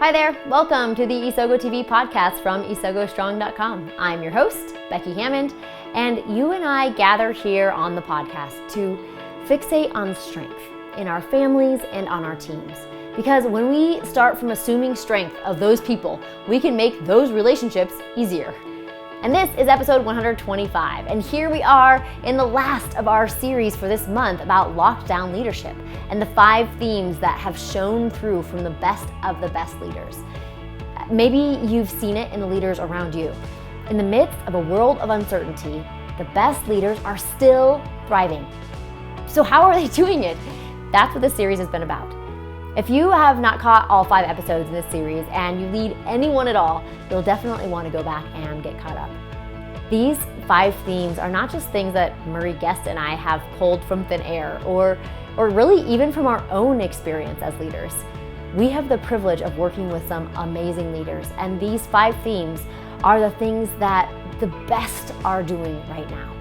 Hi there, welcome to the Isogo TV podcast from isogostrong.com. I'm your host, Becky Hammond, and you and I gather here on the podcast to fixate on strength in our families and on our teams. Because when we start from assuming strength of those people, we can make those relationships easier. And this is episode 125, and here we are in the last of our series for this month about lockdown leadership and the 5 themes that have shown through from the best of the best leaders. Maybe you've seen it in the leaders around you. In the midst of a world of uncertainty, the best leaders are still thriving. So how are they doing it? That's what this series has been about. If you have not caught all 5 episodes in this series and you lead anyone at all, you'll definitely want to go back and get caught up. These 5 themes are not just things that Murray Guest and I have pulled from thin air or really even from our own experience as leaders. We have the privilege of working with some amazing leaders, and these 5 themes are the things that the best are doing right now.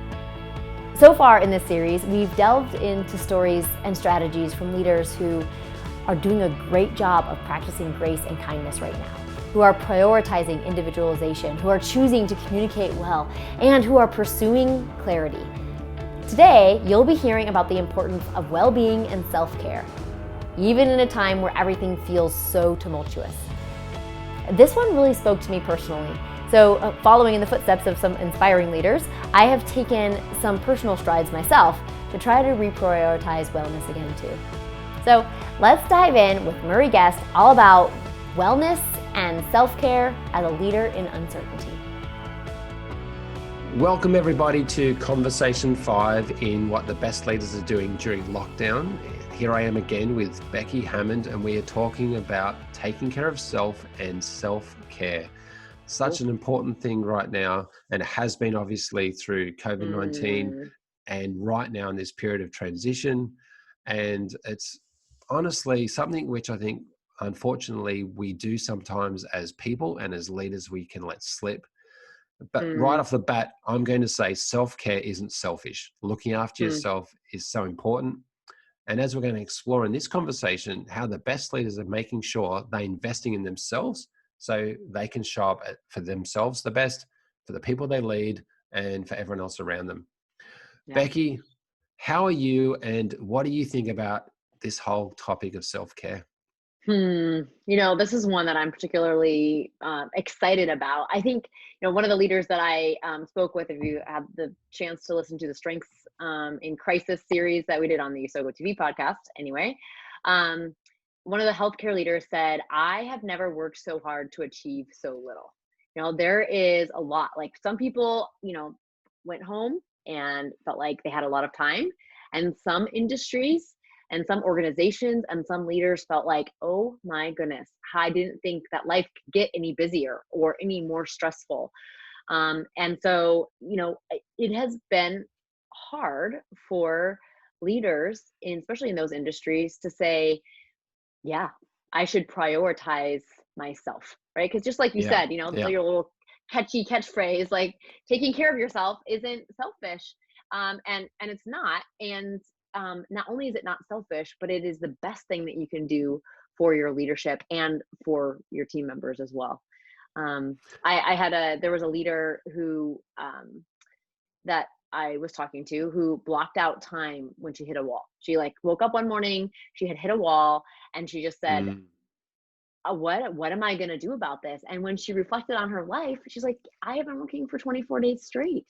So far in this series, we've delved into stories and strategies from leaders who are doing a great job of practicing grace and kindness right now, who are prioritizing individualization, who are choosing to communicate well, and who are pursuing clarity. Today, you'll be hearing about the importance of well-being and self-care, even in a time where everything feels so tumultuous. This one really spoke to me personally. So following in the footsteps of some inspiring leaders, I have taken some personal strides myself to try to reprioritize wellness again too. So let's dive in with Murray Guest all about wellness and self-care as a leader in uncertainty. Welcome everybody to Conversation 5 in what the best leaders are doing during lockdown. Here I am again with Becky Hammond, and we are talking about taking care of self and self-care. Such an important thing right now, and it has been obviously through COVID-19 and right now in this period of transition. And it's honestly something which I think, unfortunately, we do sometimes as people and as leaders, we can let slip. But right off the bat, I'm going to say self-care isn't selfish. Looking after yourself is so important. And as we're going to explore in this conversation, how the best leaders are making sure they're investing in themselves so they can show up for themselves the best, for the people they lead, and for everyone else around them. Yeah. Becky, how are you, and what do you think about this whole topic of self-care? This is one that I'm particularly excited about. I think, one of the leaders that I spoke with, if you had the chance to listen to the Strengths in Crisis series that we did on the Isogo TV podcast, anyway, one of the healthcare leaders said, I have never worked so hard to achieve so little. There is a lot. Like some people, went home and felt like they had a lot of time, and some industries and some organizations and some leaders felt like, oh my goodness, I didn't think that life could get any busier or any more stressful. And so, it has been hard for leaders, especially in those industries, to say, yeah, I should prioritize myself, right? Because just like you said, your little catchy catchphrase, like taking care of yourself isn't selfish. And it's not. And not only is it not selfish, but it is the best thing that you can do for your leadership and for your team members as well. There was a leader who, that I was talking to, who blocked out time when she hit a wall. She woke up one morning, she had hit a wall, and she just said, what am I going to do about this? And when she reflected on her life, she's like, I have been working for 24 days straight.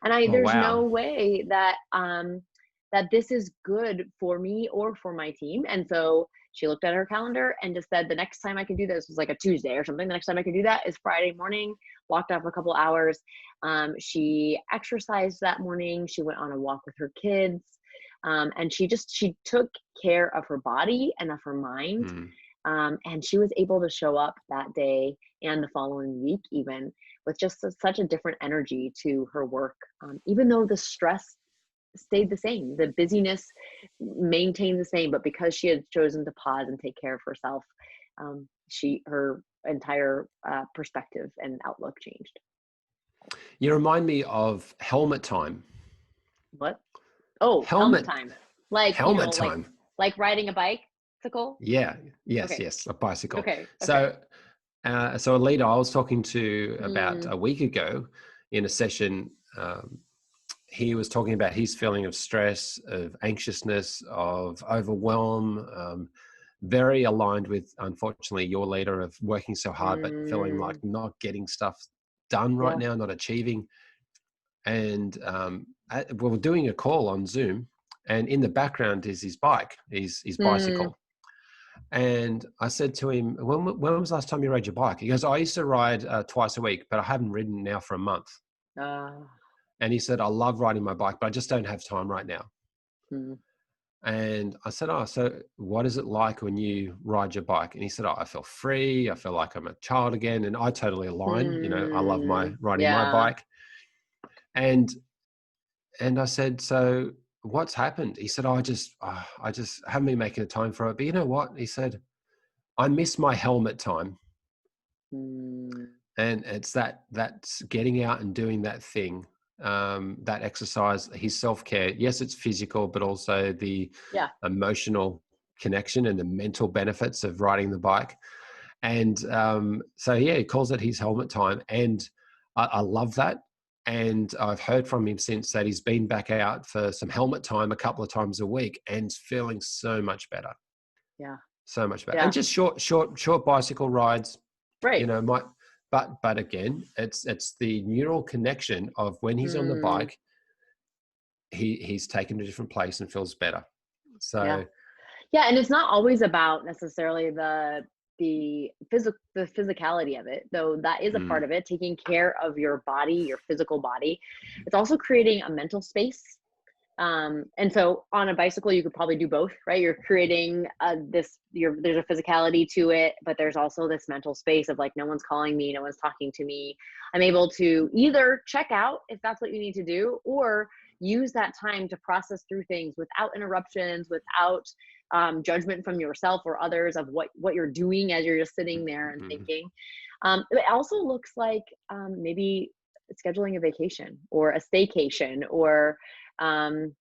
And there's no way that, that this is good for me or for my team. And so she looked at her calendar and just said, the next time I can do this was like a Tuesday or something. The next time I can do that is Friday morning, blocked off a couple hours. She exercised that morning. She went on a walk with her kids. And she took care of her body and of her mind. And she was able to show up that day and the following week, even with just such a different energy to her work. Even though the stress stayed the same, the busyness maintained the same, but because she had chosen to pause and take care of herself, her entire perspective and outlook changed. You remind me of helmet time. What? Oh, helmet time. Like helmet time. Like riding a bike. Yeah. Yes. Okay. Yes. A bicycle. Okay. Okay. So a leader I was talking to about Mm, a week ago in a session, he was talking about his feeling of stress, of anxiousness, of overwhelm, very aligned with, unfortunately, your leader of working so hard, but feeling like mm, not getting stuff done right yeah. now, not achieving. And we were doing a call on Zoom, and in the background is his bike, his Mm, bicycle. And I said to him, when was the last time you rode your bike? He goes, I used to ride twice a week, but I haven't ridden now for a month. uh, And he said, I love riding my bike, but I just don't have time right now. mm, And I said, oh, so what is it like when you ride your bike? And he said, oh, I feel free. I feel like I'm a child again. And I totally align. I love riding my yeah. bike. And I said, so what's happened? He said, oh, I just haven't been making the time for it. But you know what? He said, I miss my helmet time. Mm, And it's that's getting out and doing that thing, that exercise, his self-care. Yes, it's physical, but also the yeah. emotional connection and the mental benefits of riding the bike. And so yeah, he calls it his helmet time, and I love that. And I've heard from him since that he's been back out for some helmet time a couple of times a week and feeling so much better. Yeah. So much better. And Yeah. just short bicycle rides, Right. might, but again, it's the neural connection of when he's on the Mm, bike, he's taken to a different place and feels better. yeah. So Yeah, and it's not always about necessarily the physicality of it, though that is a part mm, of it, taking care of your body, your physical body. It's also creating a mental space. And so on a bicycle, you could probably do both, right? You're creating there's a physicality to it, but there's also this mental space of like, no one's calling me, no one's talking to me. I'm able to either check out if that's what you need to do, or use that time to process through things without interruptions, without judgment from yourself or others of what you're doing as you're just sitting there and mm, thinking. It also looks like maybe scheduling a vacation or a staycation, or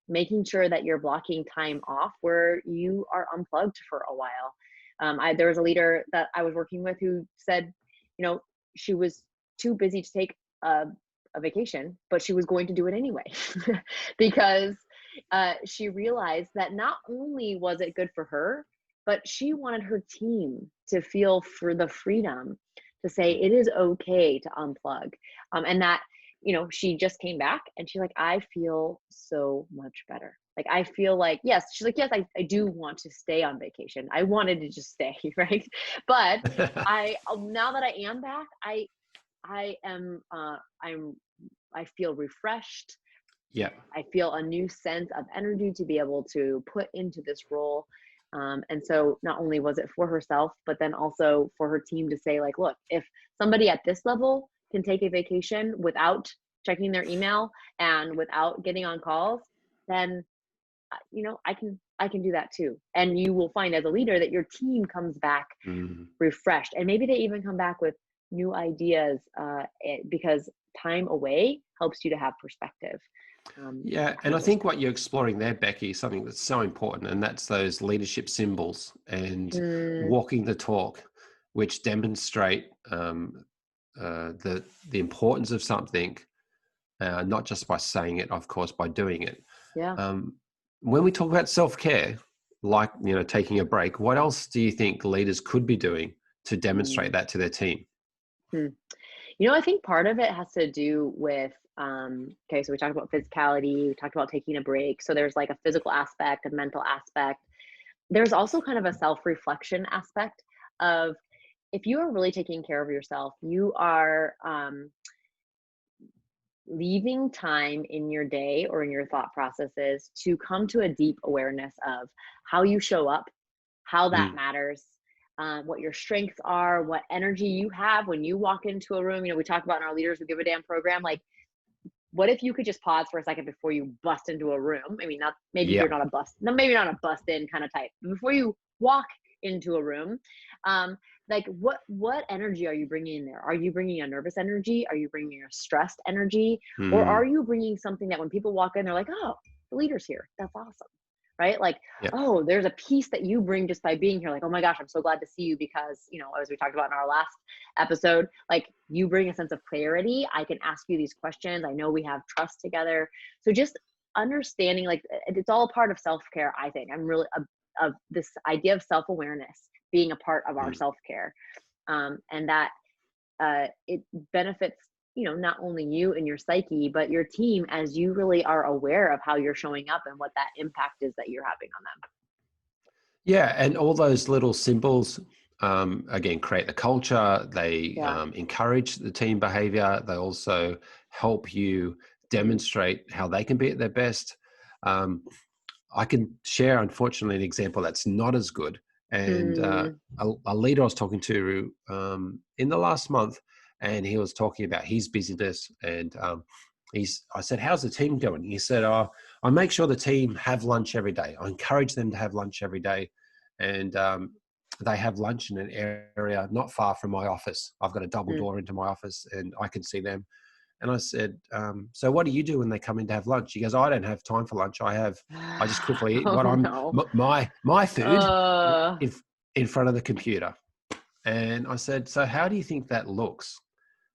making sure that you're blocking time off where you are unplugged for a while. There was a leader that I was working with who said, you know, she was too busy to take a vacation, but she was going to do it anyway because she realized that not only was it good for her, but she wanted her team to feel for the freedom to say mm. it is okay to unplug. And that, she just came back and she's like, I feel so much better. Like, I feel like, yes, she's like, yes, I do want to stay on vacation. I wanted to just stay, right? But now that I am back, I am, I feel refreshed. Yeah. I feel a new sense of energy to be able to put into this role. And so not only was it for herself, but then also for her team to say, like, look, if somebody at this level can take a vacation without checking their email and without getting on calls, then I can do that too. And you will find as a leader that your team comes back Mm. refreshed, and maybe they even come back with new ideas, because time away helps you to have perspective. Yeah, and I think what you're exploring there, Becky, is something that's so important, and that's those leadership symbols and Mm, walking the talk, which demonstrate the importance of something, not just by saying it, of course, by doing it. yeah. Um, when we talk about self-care, like taking a break, what else do you think leaders could be doing to demonstrate Mm, that to their team? hmm. I think part of it has to do with, okay, so we talked about physicality, we talked about taking a break. So there's like a physical aspect, a mental aspect. There's also kind of a self-reflection aspect of, if you are really taking care of yourself, you are leaving time in your day or in your thought processes to come to a deep awareness of how you show up, how that Mm, matters, what your strengths are, what energy you have when you walk into a room. We talk about in our Leaders Who Give a Damn program, like, what if you could just pause for a second before you bust into a room? I mean, not maybe you're yeah. not a bust, no, maybe not a bust in kind of type. But before you walk into a room, like, what energy are you bringing in there? Are you bringing a nervous energy? Are you bringing a stressed energy? Or are Mm, you bringing something that when people walk in, they're like, oh, the leader's here. That's awesome, right? Like, Yeah. oh, there's a piece that you bring just by being here. Like, oh my gosh, I'm so glad to see you because, as we talked about in our last episode, like you bring a sense of clarity. I can ask you these questions. I know we have trust together. So just understanding, like, it's all a part of self-care. I think I'm really of this idea of self-awareness being a part of our Mm. self-care, and that it benefits not only you and your psyche but your team, as you really are aware of how you're showing up and what that impact is that you're having on them. Yeah, and all those little symbols, again, create the culture. They Yeah. encourage the team behavior. They also help you Mm. demonstrate how they can be at their best. Um, I can share, unfortunately, an example that's not as good. And Mm. a leader I was talking to in the last month, and he was talking about his busyness. And I said, "How's the team doing?" He said, "Oh, I make sure the team have lunch every day. I encourage them to have lunch every day, and they have lunch in an area not far from my office. I've got a double Mm. door into my office, and I can see them." And I said, "So what do you do when they come in to have lunch?" He goes, "I don't have time for lunch. I just quickly eat Oh what no. my food uh in in front of the computer." And I said, "So how do you think that looks?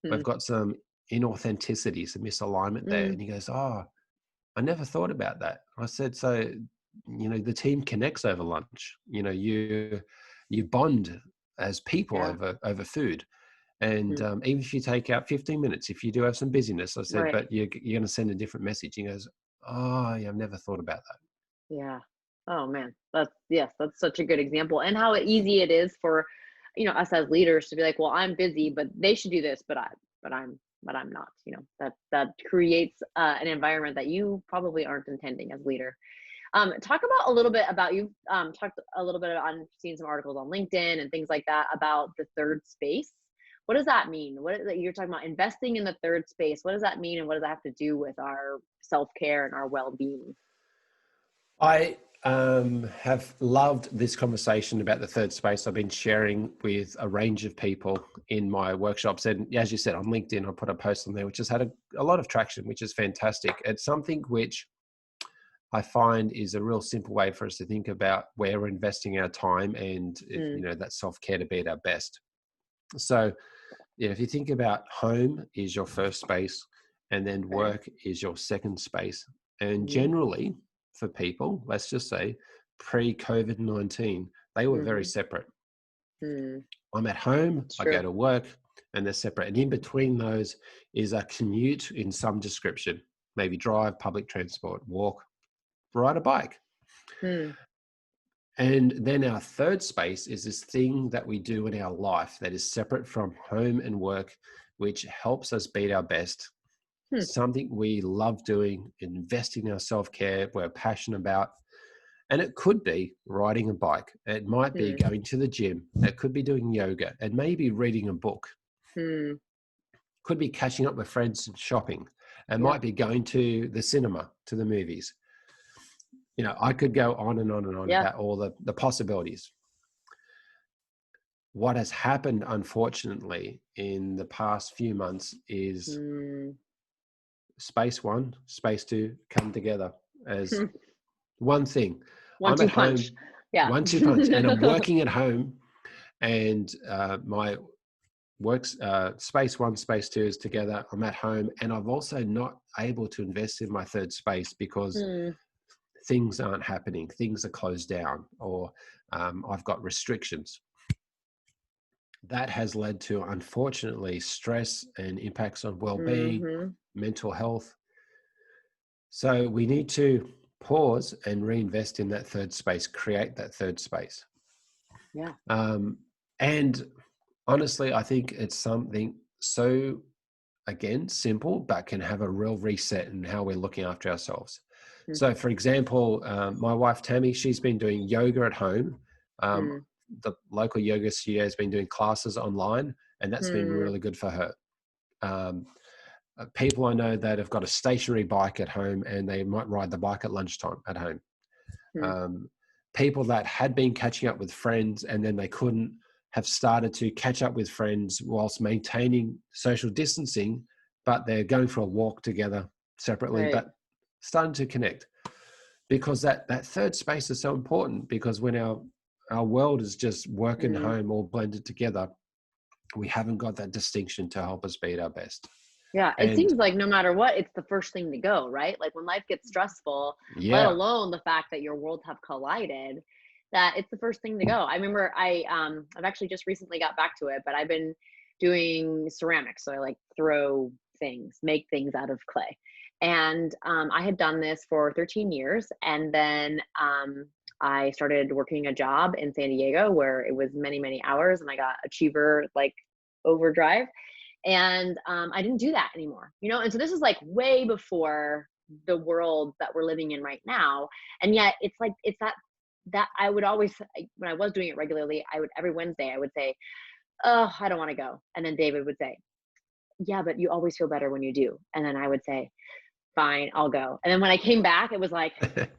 We've mm. got some inauthenticity, some misalignment there." Mm. And he goes, "Oh, I never thought about that." I said, "So, the team connects over lunch. You bond as people Yeah. over food. And Mm. even if you take out 15 minutes, if you do have some busyness," I said, Right. "but you're going to send a different message." He goes, "Oh, yeah, I've never thought about that." Yeah. Oh man, that's such a good example, and how easy it is for us as leaders to be like, well, I'm busy, but they should do this, but I'm not. That creates an environment that you probably aren't intending as leader. Talk about a little bit about you've talked a little bit on seeing some articles on LinkedIn and things like that about the third space. What does that mean? What is it you're talking about investing in the third space? What does that mean, and what does that have to do with our self-care and our well-being? I have loved this conversation about the third space. I've been sharing with a range of people in my workshops. And as you said, on LinkedIn, I put a post on there, which has had a lot of traction, which is fantastic. It's something which I find is a real simple way for us to think about where we're investing our time and, Mm. that self-care to be at our best. So, if you think about home is your first space and then Okay. work is your second space. And Mhm. generally, for people, let's just say pre-COVID-19, they were very Mhm. separate. Mm. I'm at home, That's I go true. to work, and they're separate. And in between those is a commute in some description, maybe drive, public transport, walk, ride a bike. Mm. And then our third space is this thing that we do in our life that is separate from home and work, which helps us beat our best. Hmm. Something we love doing, investing in our self-care, we're passionate about. And it could be riding a bike. It might be Hmm. going to the gym. It could be doing yoga. It may be reading a book. Hmm. Could be catching up with friends and shopping. It Yeah. might be going to the cinema, to the movies. I could go on and on and on Yeah. about all the possibilities. What has happened, unfortunately, in the past few months is Mm. space one, space two come together as one thing. One I'm at two punch. home, Yeah. 1-2 punch, and I'm working at home, and my works space one, space two is together. I'm at home, and I'm also not able to invest in my third space because Mm. things aren't happening. Things are closed down, or I've got restrictions. That has led to, unfortunately, stress and impacts on well-being, Mhm. mental health. So we need to pause and reinvest in that third space, create that third space. Yeah. And honestly, I think it's something so, again, simple, but can have a real reset in how we're looking after ourselves. Mm. So, for example, my wife, Tammy, she's been doing yoga at home. Um, Mm. the local yoga studio has been doing classes online, and that's been Mm. really good for her. Um, People I know that have got a stationary bike at home and they might ride the bike at lunchtime at home. Mm. Um, People that had been catching up with friends and then they couldn't, have started to catch up with friends whilst maintaining social distancing, but they're going for a walk together separately, Right. but starting to connect. because that third space is so important, because when our world is just work and Mm. home all blended together, we haven't got that distinction to help us be at our best. Yeah, it And seems like no matter what, it's the first thing to go, right? Like when life gets stressful, let yeah, alone the fact that your worlds have collided, that it's the first thing to go. I remember I've actually just recently got back to it, but I've been doing ceramics. So I like throw things, make things out of clay. And I had done this for 13 years. And then I started working a job in San Diego where it was many, many hours and I got achiever like overdrive. And I didn't do that anymore, you know? And so this is like way before the world that we're living in right now. And yet it's like, it's that I would always, when I was doing it regularly, I would, every Wednesday, I would say, oh, I don't want to go. And then David would say, yeah, but you always feel better when you do. And then I would say, fine, I'll go. And then when I came back, it was like,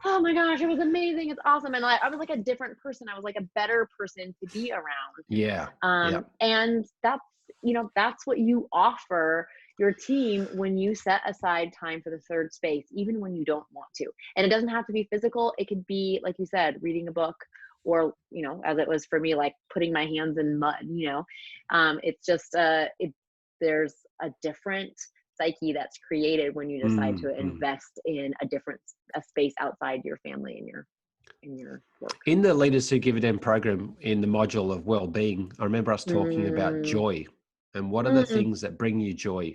oh my gosh, it was amazing. It's awesome. And I was like a different person. I was like a better person to be around. yeah, yeah. And that's, you know, that's what you offer your team when you set aside time for the third space, even when you don't want to. And it doesn't have to be physical. It could be, like you said, reading a book, or, you know, as it was for me, like putting my hands in mud, you know. It's just, there's a different psyche that's created when you decide to invest in a space outside your family and your work. In the Leaders Who Dividend program, in the module of well-being, I remember us talking about joy and what are the things that bring you joy,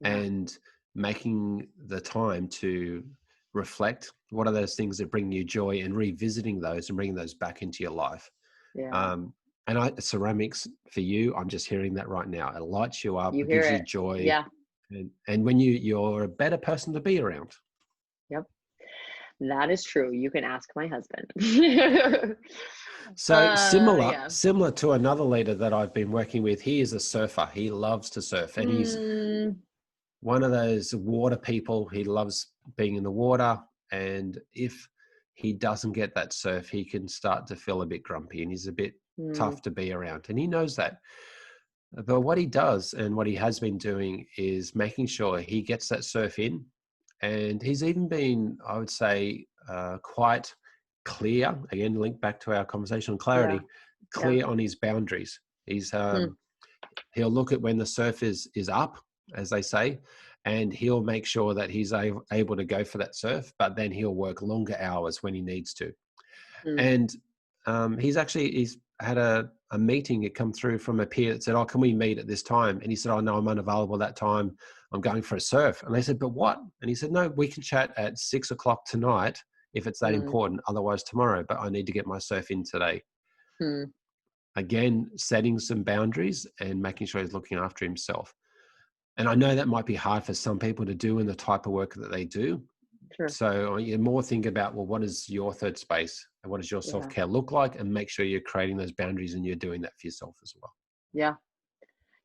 and making the time to reflect what are those things that bring you joy and revisiting those and bringing those back into your life. And ceramics for you, I'm just hearing that right now. It lights you up, You it hear gives you it. joy. Yeah. And when you're a better person to be around. Yep. That is true. You can ask my husband. So Yeah. similar to another leader that I've been working with. He is a surfer. He loves to surf, and he's one of those water people. He loves being in the water, and if he doesn't get that surf, he can start to feel a bit grumpy, and he's a bit tough to be around, and he knows that. But what he does and what he has been doing is making sure he gets that surf in. And he's even been, I would say, quite clear, again, linked back to our conversation on clarity, clear on his boundaries. He's he'll look at when the surf is up, as they say, and he'll make sure that he's able to go for that surf, but then he'll work longer hours when he needs to. And he's had a meeting that come through from a peer that said, oh, can we meet at this time? And he said, oh, no, I'm unavailable that time. I'm going for a surf. And they said, but what? And he said, no, we can chat at 6 o'clock tonight if it's that important, otherwise tomorrow, but I need to get my surf in today. Again, setting some boundaries and making sure he's looking after himself. And I know that might be hard for some people to do in the type of work that they do. Sure. So you more think about, well, what is your third space and what does your self-care look like, and make sure you're creating those boundaries and you're doing that for yourself as well. Yeah.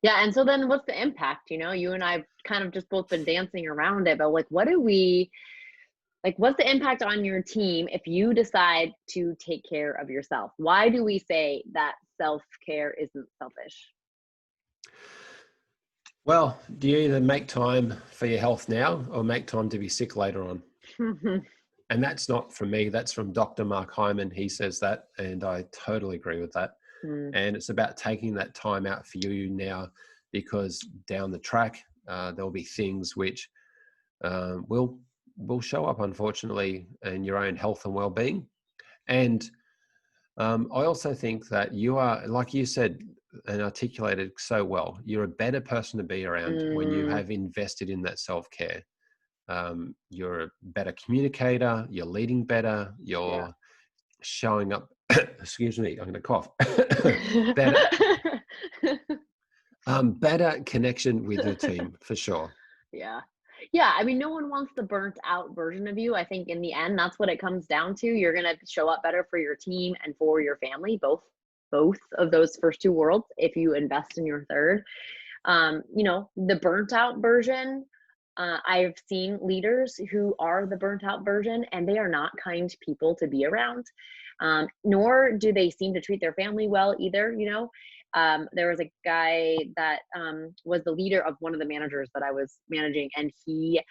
Yeah. And so then what's the impact? You know, you and I've kind of just both been dancing around it, but like, what's the impact on your team if you decide to take care of yourself? Why do we say that self-care isn't selfish? Well, do you either make time for your health now or make time to be sick later on? And that's not from me. That's from Dr. Mark Hyman. He says that, and I totally agree with that. And it's about taking that time out for you now, because down the track, there'll be things which will show up, unfortunately, in your own health and well-being. And I also think that you are, like you said and articulated so well, you're a better person to be around when you have invested in that self-care. You're a better communicator, you're leading better, you're showing up, excuse me, I'm going to cough, better connection with your team, for sure. Yeah. I mean, no one wants the burnt out version of you. I think in the end, that's what it comes down to. You're going to show up better for your team and for your family, both of those first two worlds, if you invest in your third. You know, the burnt out version, I've seen leaders who are the burnt out version, and they are not kind people to be around. Nor do they seem to treat their family well either. You know, there was a guy that was the leader of one of the managers that I was managing, and he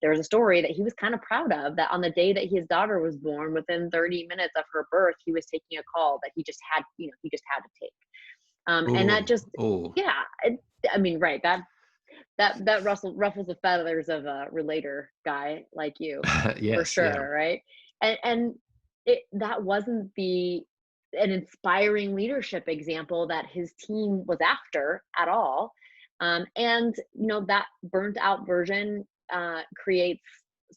there was a story that he was kind of proud of, that on the day that his daughter was born, within 30 minutes of her birth, he was taking a call that he just had, he just had to take. And that just, Oh, yeah, I mean, right. That ruffles the feathers of a relator guy like you, for yes, yeah, sure. Right. And that wasn't an inspiring leadership example that his team was after at all. And that burnt out version creates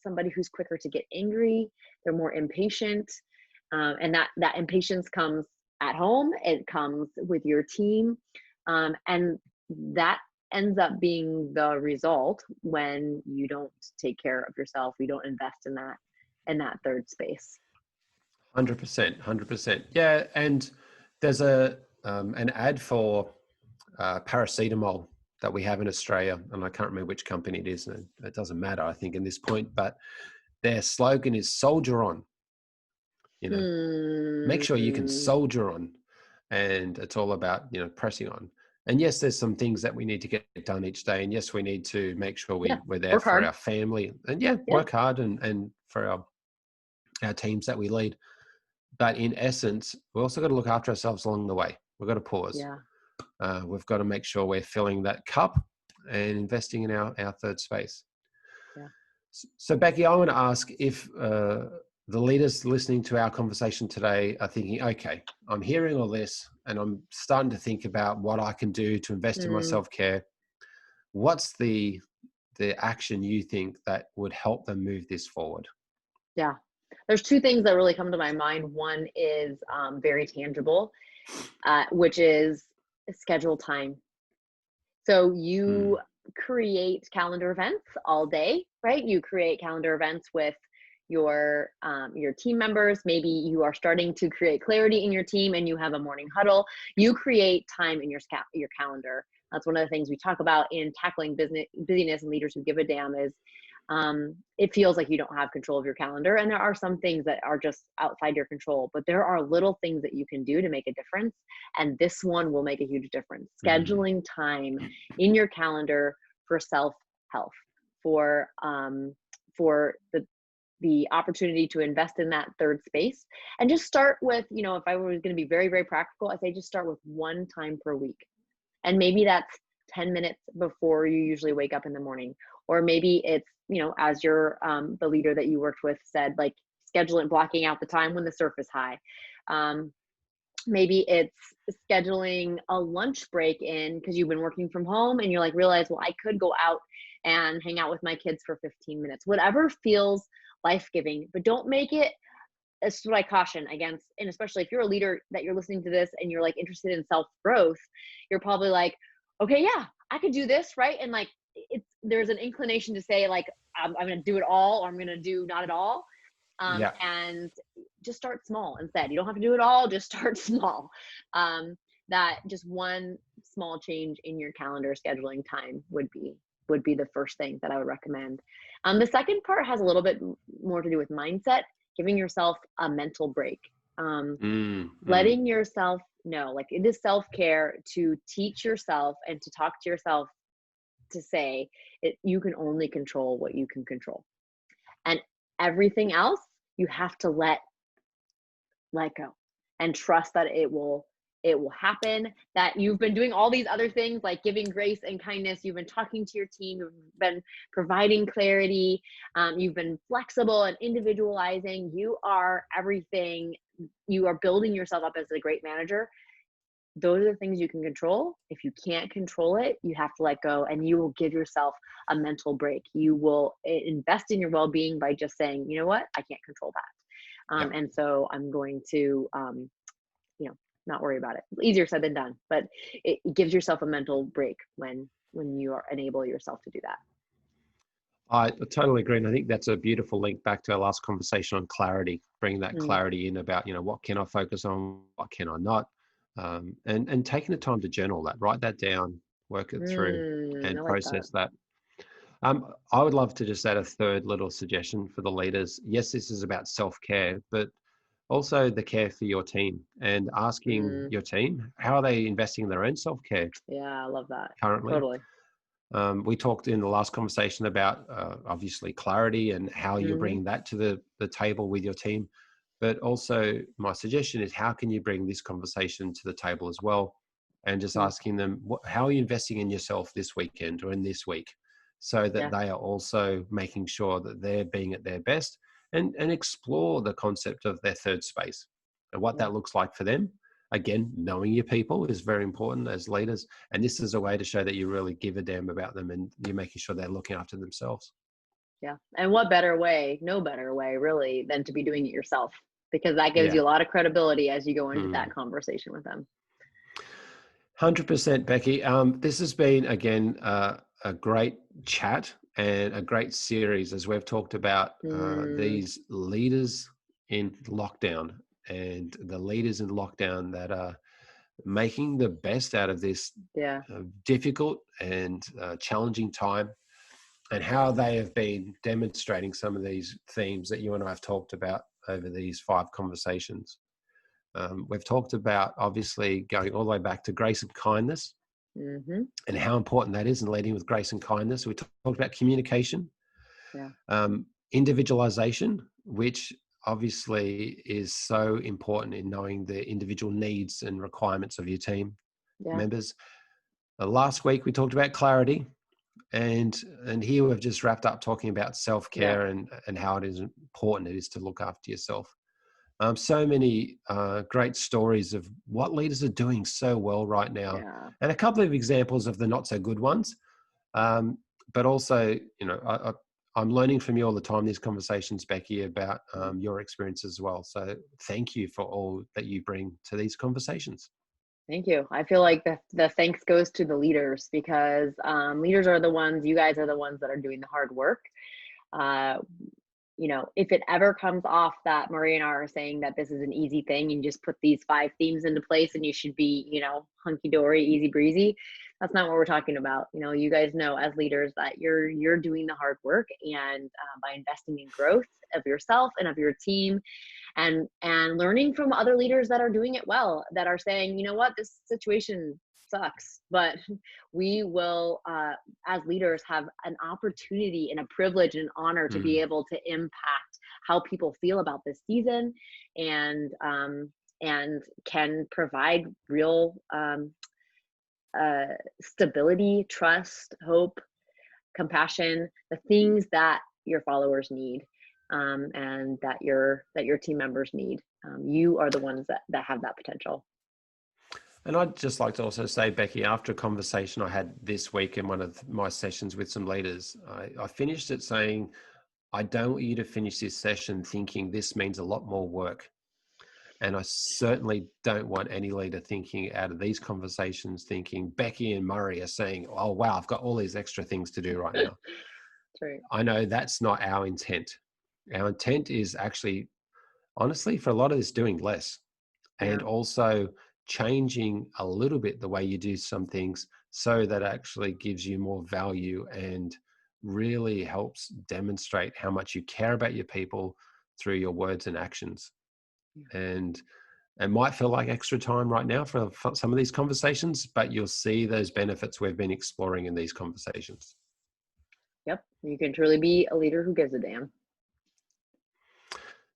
somebody who's quicker to get angry. They're more impatient. And that impatience comes at home. It comes with your team. And that ends up being the result when you don't take care of yourself, you don't invest in that third space. 100%, 100%. Yeah, and there's an ad for paracetamol that we have in Australia, and I can't remember which company it is, and it doesn't matter, I think, in this point, but their slogan is "Soldier on." Make sure you can soldier on, and it's all about pressing on. And yes, there's some things that we need to get done each day, and yes, we need to make sure Yeah, we're there work for hard. our family, and Yeah, work hard, and for our teams that we lead. But in essence, we also got to look after ourselves along the way. We've got to pause. yeah, We've got to make sure we're filling that cup and investing in our third space. yeah. So, Becky, I want to ask if the leaders listening to our conversation today are thinking, okay, I'm hearing all this and I'm starting to think about what I can do to invest in my Mm, self-care. What's the action you think that would help them move this forward? yeah. There's two things that really come to my mind. One is very tangible, which is schedule time. So you Mm, create calendar events all day, right? You create calendar events with your team members. Maybe you are starting to create clarity in your team and you have a morning huddle. You create time in your calendar. That's one of the things we talk about in tackling busyness and leaders who give a damn is it feels like you don't have control of your calendar. And there are some things that are just outside your control, but there are little things that you can do to make a difference. And this one will make a huge difference. mm, Scheduling time in your calendar for self-health, for the opportunity to invest in that third space. And just start with, if I was going to be very, very practical, I say just start with one time per week. And maybe that's 10 minutes before you usually wake up in the morning. Or maybe it's, as the leader that you worked with said, like schedule it, blocking out the time when the surf is high. Maybe it's scheduling a lunch break in because you've been working from home and you're like, realize, well, I could go out and hang out with my kids for 15 minutes, whatever feels life-giving, but don't make it. That's what I caution against. And especially if you're a leader that you're listening to this and you're like interested in self-growth, you're probably like, okay, yeah, I could do this. Right. And like, there's an inclination to say like, I'm going to do it all, or I'm going to do not at all. yeah. And just start small instead. You don't have to do it all, just start small. That just one small change in your calendar scheduling time would be the first thing that I would recommend. The second part has a little bit more to do with mindset, giving yourself a mental break. Mm, mm, Letting yourself know, like it is self-care to teach yourself and to talk to yourself to say you can only control what you can control. And everything else you have to let go and trust that it will happen, that you've been doing all these other things like giving grace and kindness, you've been talking to your team, you've been providing clarity, you've been flexible and individualizing, you are everything, you are building yourself up as a great manager. Those are the things you can control. If you can't control it, you have to let go, and you will give yourself a mental break. You will invest in your well-being by just saying, you know what, I can't control that. yeah. And so I'm going to, not worry about it. Easier said than done, but it gives yourself a mental break when you enable yourself to do that. I totally agree. And I think that's a beautiful link back to our last conversation on clarity, bringing that Mm, clarity in about, what can I focus on? What can I not? And taking the time to journal that, write that down, work it through I and like that. process that. I would love to just add a third little suggestion for the leaders. Yes, this is about self-care, but also the care for your team, and asking Mm, your team, how are they investing in their own self-care yeah, I love that. currently? Totally. We talked in the last conversation about obviously clarity and how you're Hmm. bringing that to the table with your team. But also my suggestion is how can you bring this conversation to the table as well? And just asking them, how are you investing in yourself this weekend or in this week? So that Yeah. they are also making sure that they're being at their best, and explore the concept of their third space and what Yeah. that looks like for them. Again, knowing your people is very important as leaders. And this is a way to show that you really give a damn about them and you're making sure they're looking after themselves. Yeah. And what better way, no better way really, than to be doing it yourself, because that gives Yeah. you a lot of credibility as you go into Mm. that conversation with them. 100%, Becky. This has been, again, a great chat and a great series as we've talked about Mm, these leaders in lockdown and the leaders in lockdown that are making the best out of this yeah. difficult and challenging time, and how they have been demonstrating some of these themes that you and I have talked about over these 5 conversations. We've talked about obviously going all the way back to grace and kindness Hmm. and how important that is in leading with grace and kindness. We talked about communication, Yeah. individualization, which obviously is so important in knowing the individual needs and requirements of your team Yeah. members. Last week we talked about clarity, and here we've just wrapped up talking about Yeah. self-care and how it is important it is to look after yourself. So many great stories of what leaders are doing so well right now, Yeah. and a couple of examples of the not so good ones. Um, but also, I'm learning from you all the time, these conversations, Becky, about Yeah. your experience as well. So thank you for all that you bring to these conversations. Thank you. I feel like the thanks goes to the leaders, because leaders are the ones, you guys are the ones that are doing the hard work. Uh, if it ever comes off that Maria and I are saying that this is an easy thing, you just put these 5 themes into place and you should be, hunky dory, easy breezy. That's not what we're talking about. You guys know as leaders that you're doing the hard work, and by investing in growth of yourself and of your team, and learning from other leaders that are doing it well, that are saying, you know what, this situation sucks, but we will, as leaders, have an opportunity and a privilege and honor to be Mm. able to impact how people feel about this season, and can provide real, uh, stability, trust, hope, compassion, the things that your followers need, and that your team members need. You are the ones that have that potential. And I'd just like to also say, Becky, after a conversation I had this week in one of my sessions with some leaders, I finished it saying, I don't want you to finish this session thinking this means a lot more work. And I certainly don't want any leader thinking out of these conversations, thinking Becky and Murray are saying, oh, wow, I've got all these extra things to do right now. That's right. I know that's not our intent. Our intent is actually, honestly, for a lot of this, doing less, Yeah. and also changing a little bit the way you do some things so that actually gives you more value and really helps demonstrate how much you care about your people through your words and actions. Yeah. And it might feel like extra time right now for some of these conversations, but you'll see those benefits we've been exploring in these conversations. Yep. You can truly be a leader who gives a damn.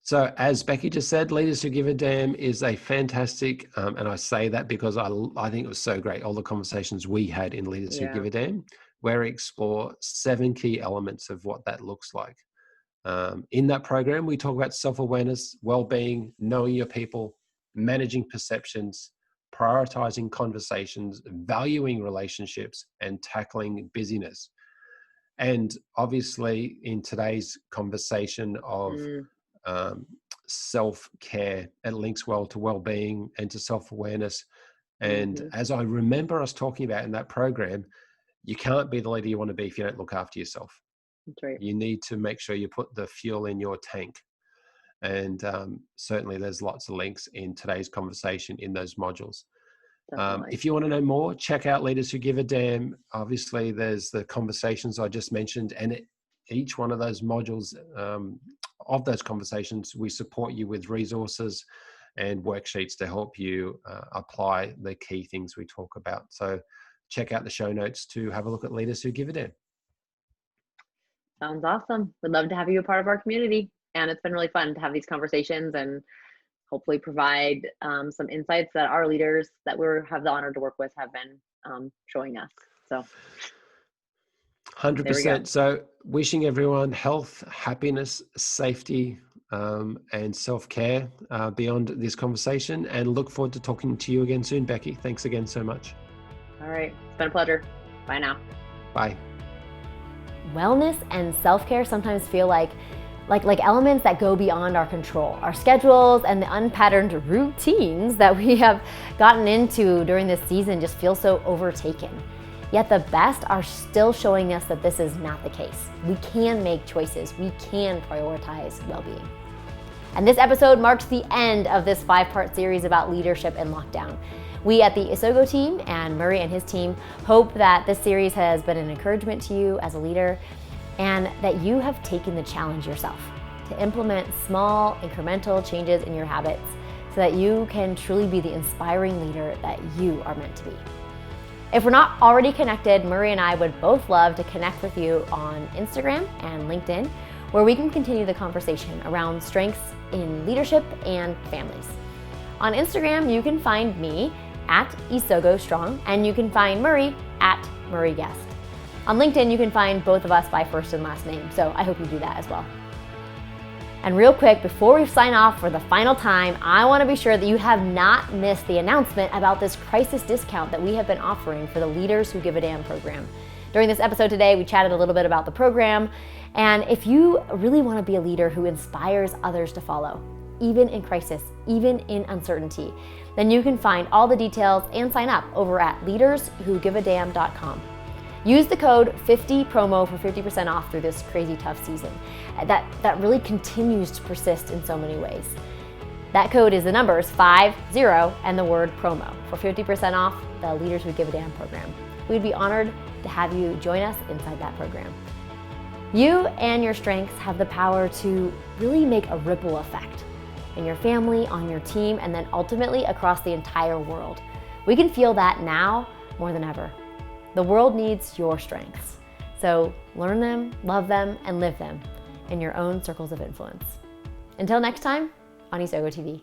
So, as Becky just said, Leaders Who Give a Damn is a fantastic, and I say that because I think it was so great, all the conversations we had in Leaders Who Give Yeah. a Damn, where we explore 7 key elements of what that looks like. In that program, we talk about self-awareness, well-being, knowing your people, managing perceptions, prioritizing conversations, valuing relationships, and tackling busyness. And obviously, in today's conversation of Mm, um, self-care, it links well to well-being and to self-awareness. And mm-hmm. as I remember us talking about in that program, you can't be the leader you want to be if you don't look after yourself. That's right. You need to make sure you put the fuel in your tank. And certainly there's lots of links in today's conversation in those modules. Definitely. If you want to know more, check out Leaders Who Give a Damn. Obviously, there's the conversations I just mentioned, and each one of those modules of those conversations, we support you with resources and worksheets to help you apply the key things we talk about. So check out the show notes to have a look at leaders who give a damn. Sounds awesome. Would love to have you a part of our community. And it's been really fun to have these conversations and hopefully provide some insights that our leaders that we have the honor to work with have been showing us. So 100%. So wishing everyone health, happiness, safety, and self-care beyond this conversation, and look forward to talking to you again soon, Becky. Thanks again so much. All right. It's been a pleasure. Bye now. Bye. Wellness and self-care sometimes feel like elements that go beyond our control. Our schedules and the unpatterned routines that we have gotten into during this season just feel so overtaken. Yet the best are still showing us that this is not the case. We can make choices. We can prioritize well-being. And this episode marks the end of this 5-part series about leadership and lockdown. We at the Isogo team and Murray and his team hope that this series has been an encouragement to you as a leader, and that you have taken the challenge yourself to implement small, incremental changes in your habits so that you can truly be the inspiring leader that you are meant to be. If we're not already connected, Murray and I would both love to connect with you on Instagram and LinkedIn, where we can continue the conversation around strengths in leadership and families. On Instagram, you can find me at Isogo Strong, and you can find Murray at Murray Guest. On LinkedIn, you can find both of us by first and last name, so I hope you do that as well. And real quick, before we sign off for the final time, I want to be sure that you have not missed the announcement about this crisis discount that we have been offering for the Leaders Who Give a Damn program. During this episode today, we chatted a little bit about the program, and if you really want to be a leader who inspires others to follow, even in crisis, even in uncertainty, then you can find all the details and sign up over at leaderswhogiveadamn.com. Use the code 50promo for 50% off through this crazy tough season that really continues to persist in so many ways. That code is the numbers 50 and the word promo for 50% off the Leaders Who Give a Damn program. We'd be honored to have you join us inside that program. You and your strengths have the power to really make a ripple effect in your family, on your team, and then ultimately across the entire world. We can feel that now more than ever. The world needs your strengths. So learn them, love them, and live them in your own circles of influence. Until next time, on Isogo TV.